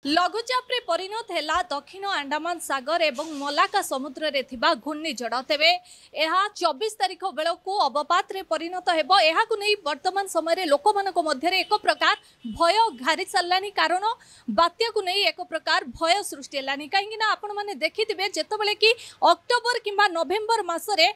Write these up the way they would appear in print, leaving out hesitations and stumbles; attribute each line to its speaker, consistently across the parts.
Speaker 1: लघुचाप रे परिणत है दक्षिण अंडमान सागर एवं मलाका समुद्र रे थिबा घूर्णिझड़ तेबे यह 24 तारिख बेलू अवपात रे परिणत हेबो। एहाकु नै वर्तमान समय लोक मानक मध्य एक प्रकार भय घारी सारानी कारण बात्या को नहीं एक प्रकार भय सृष्टि है कहीं आपण मैंने देखिथे जितेबाला कि अक्टोबर किंबा नवेम्बर मसरे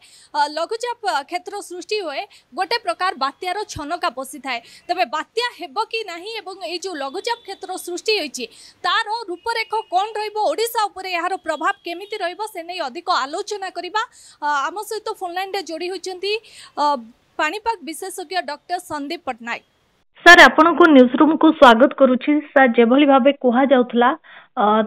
Speaker 1: लघुचाप क्षेत्र सृष्टि हुए गोटे प्रकार बात्यार छनका पशि थाए तेबे बात्या हेबो कि नाही एवं ए जो लघुचाप क्षेत्र सृष्टि होइछि तार रूपरेख कौन रोडिशा उपर यार प्रभाव केमिति रहिबो से नहीं अधिक आलोचना करिबा। आम सहित फोन लाइन रे जोड़ी होइचंती पाणीपाग विशेषज्ञ डॉक्टर संदीप पटनायक।
Speaker 2: सर आपण को न्यूज रूम को स्वागत करुछि। सर जेभली भाबे कोहा जाउथला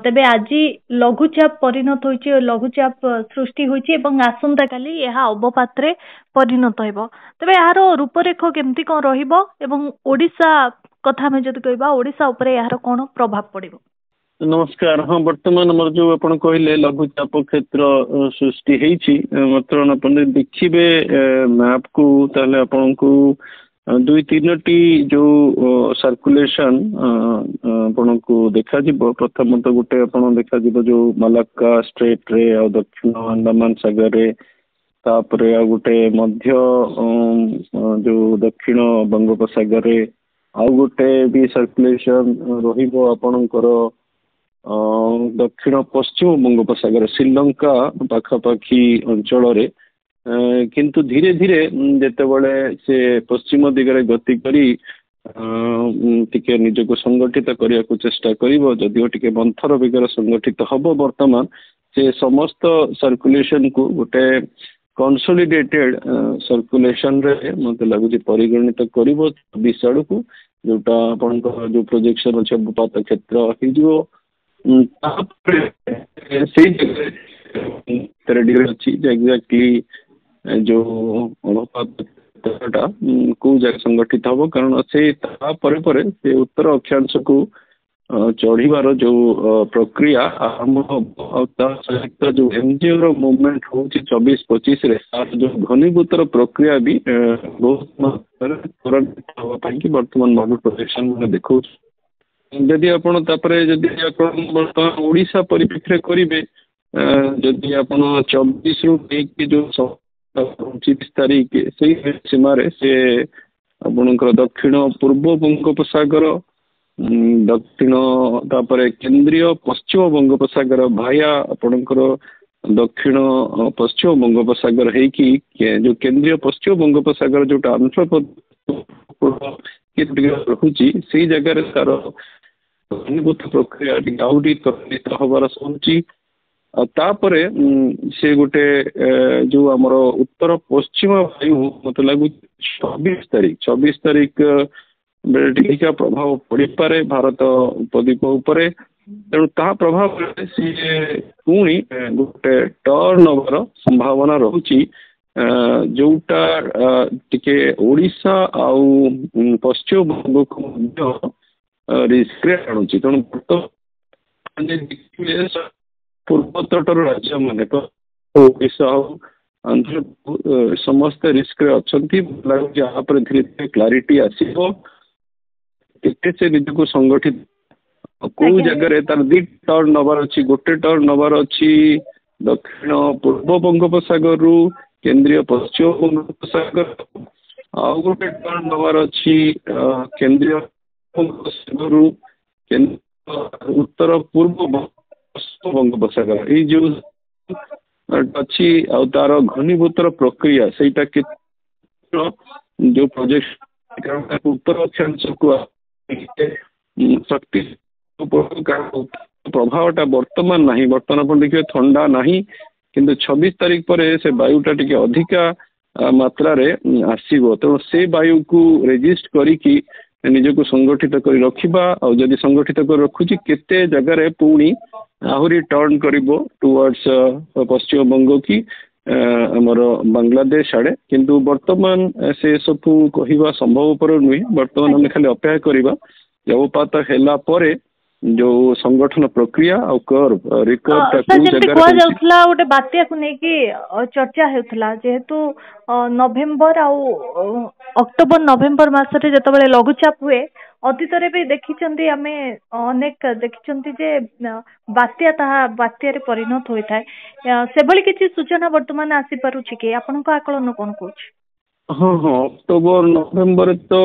Speaker 2: तेबे आजी लघुचाप परिणत होइछि लघुचाप सृष्टि होइछि एवं आसंता काली यहा अवपात्रे परिणत हेबो तेबे यार रूपरेख केमति कोन रहिबो एवं ओडिसा कथा में जदि कहबा ओडिसा उपरे यार कोन प्रभाव पड़िबो।
Speaker 3: नमस्कार। हाँ वर्तमान आम जो आप कहले लघुचाप क्षेत्र सृष्टि होती बर्तमान आप देखिए मैप को ताले आपन को दुई तीन टी जो सर्कुलेशन आपन को देखा जीवो। प्रथमतः गोटे आपन देखा जीवो जो मलाक्का स्ट्रेट रे आ दक्षिण अंडमान सागर रे तापरे आ गोटे मध्य जो दक्षिण बंगोपसागर रे आ गोटे भी सर्कुलेशन रहिबो आपनकर दक्षिण पश्चिम बंगोपसागर श्रीलंका पाखापाखि अंचल किंतु धीरे धीरे जेतेबेले से पश्चिम दिगरे गति करी टिके निजको संगठित करिया को चेष्टा करिवो जदिओ टिके मंथर बेगर संगठित हबो वर्तमान से समस्त सर्कुलेशन को गोटे कंसोलिडेटेड सर्कुलेशन रे मते लागुची परिगणित करिवो 20 आड़ को जोटा अपन जो प्रोजेक्शन अछि अवपात क्षेत्र हिजो एक्जाक्टली जो अवपात को जगह संगठित हम कारण से से उत्तर अक्षांश को चढ़ीबार जो प्रक्रिया आरंभ सहित जो एमजीओ रो मूवमेंट हो 24-25 रे जो घनीभूतर प्रक्रिया भी बहुत त्वरित वर्तमान मॉडल प्रोजेक्शन में देखो। जदि आपण तापरे जदि आपण वर्तमान ओडिशा परिप्रेक्षी करिवे जदि आपण 24 रु के जो 25 तारीख से सीमा रे से आपणकर दक्षिण पूर्व बंगोपसागर दक्षिण तापरे केंद्रीय पश्चिम बंगोपसागर भाया आपणकर दक्षिण पश्चिम बंगोपसागर है कि जो केंद्रीय पश्चिम बंगोपसागर जोटा आंध्र रहुची से जगह तार घनीभूत प्रक्रिया आउरी त्वरित हबार सुची तापरे से गोटे जो आमर उत्तर पश्चिम वायु मत लगु 24 तारीख बेटिका प्रभाव पड़ पारे भारत उपद्वीप उपरे तेणु ता प्रभाव सी पुणी गोटे टर्न ओवर संभावना रहुची जोटा टिके ओडिशा आउ पश्चिम बंग को रिस्क आणुची तेणु पूर्व तटर राज्य माने तो ओडिशा आंध्र समस्त रिस्क अच्छा धीरे धीरे क्लारिटी आसो से निज को संगठित कौ जगह तार दी टर्न नबार अच्छी गोटे टर्न नबार अच्छी दक्षिण पूर्व बंगोपसागर रु केंद्रीय पश्चिम बंगोपसागर आउ गोटे टर्न नबार अच्छी केंद्रीय बंगोपसागर रु उत्तर पूर्व बंगोपसागर ये जो अच्छी तार घनीभूतर प्रक्रिया से जो प्रोजेक्ट उत्तर अक्षांश को शक्ति प्रभावटा वर्तमान नहीं वर्तमान अपन देखिए ठंडा नहीं किंतु 26 तारीख पर से वायुटा टिके अधिका मात्रा रे आसीबो तेणु से वायु को रेजिस्ट करिकी निज को संगठित कर रखिबा और जदि संगठित कर रखुची केते जगह रे पुणी आहुरी टर्न करिबो टुवर्ड्स पश्चिम बंग की आमर बांग्लादेश आड़े किंतु वर्तमान से सब कहवा संभव पर नुहे वर्तमान आम खाली अपेक्षा करवा अवपात है जो संगठन प्रक्रिया और कर्व रिकर्व
Speaker 2: जेमती कह जाउथला गोटे बात्या को नेकी चर्चा हेउथला जेहेतु नवेम्बर आउ अक्टोबर नवेम्बर मासरे जतबेले लघुचाप हुए अतीत रे भी देखिचंती आमे अनेक देखिचंती जे बात्या ताहा बात्या रे परिणत होई थाए से भली किछि सूचना वर्तमान आसी पारुछि कि आपनको आकलन कोन कहूछि
Speaker 3: हाँ हाँ अक्टोबर नवेम्बर तो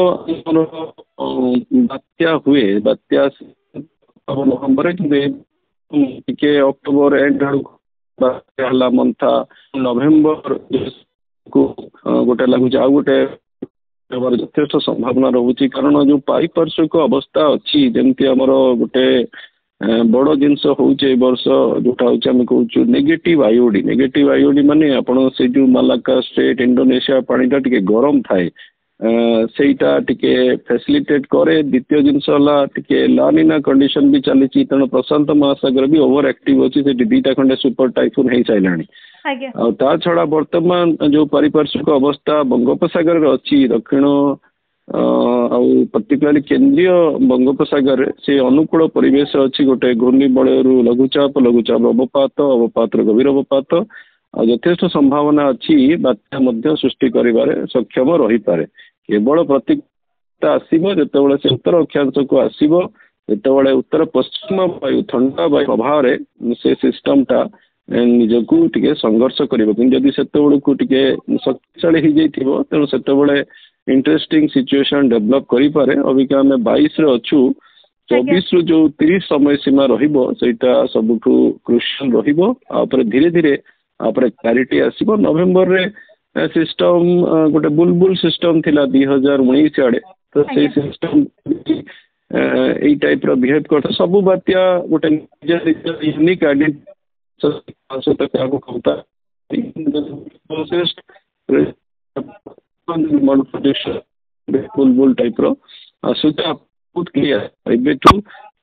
Speaker 3: बात्या हुए बात्या नवेम्बर टिके अक्टोबर एंड बात्या मंथा नवेम्बर को गोटे लगुच आ गोटे यथेष संभावना रोचे कारण जो पारिपार्श्विक अवस्था अच्छी जमती आमर गोटे बड़ जिनस होचे वर्ष जोटा होचे कहूँ नेगेटिव आईओडी माने आपण से जो मालाका स्टेट इंडोनेशिया पानीटा टिके गरम थाए सेटा टिके फैसिलिटेट करे द्वितीय जिनस टिके लानिना कंडीशन भी चली तेणु प्रशांत महासागर भी ओवर एक्टिव अच्छी से दीटा खंडे सुपर टाइफून हो सारे आ छड़ा वर्तमान जो पारिपार्श्विक अवस्था बंगोपसागर अच्छी दक्षिण पर्टिकुलरली केंद्रीय बंगोपसागर से अनुकूल परिवेश अच्छी गोटे घूर्णी बलयरू लघुचाप अवपात गभीर अवपात यथेष संभावना अच्छी बात्या सृष्टि कर सक्षम रही पारे केवल प्रतिक्रिया आसब जितेबाला से उत्तर अक्षांश को आसब जितेबाला उत्तर पश्चिम वायु ठंडा वायु प्रभाव से सिस्टम टा निजक टिके संघर्ष करी से शक्तिशाली हो जाइए तेणु से इंटरेस्टिंग सिचुएशन डेवलप करी पारे अबिका आम 22 रे अच्छु 24 रु जो 30 समय सीमा रहीटा सबुठू क्रुशियल रही धीरे धीरे क्लारिटी आसब नवेम्बर रे सिस्टम गोटे बुलबुल सिस्टम थिला 2019 आड़े तो से सिस्टम यही टाइप रो बिहेव करता सब बात्या गोटे यूनिक बुलबुल टाइप रो आसुता बहुत क्लियर एबेठू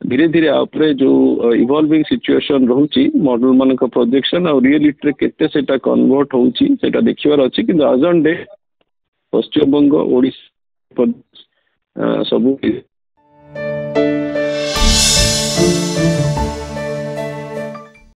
Speaker 3: धीरे धीरे आपरे जो इवॉल्विंग सिचुएशन रोची मॉडल मान प्रोजेक्शन और रियलिटी केते सेटा कन्वर्ट होची सेटा देखिबार अछि कि आज ऑन डे पश्चिम बंग ओडिशा सब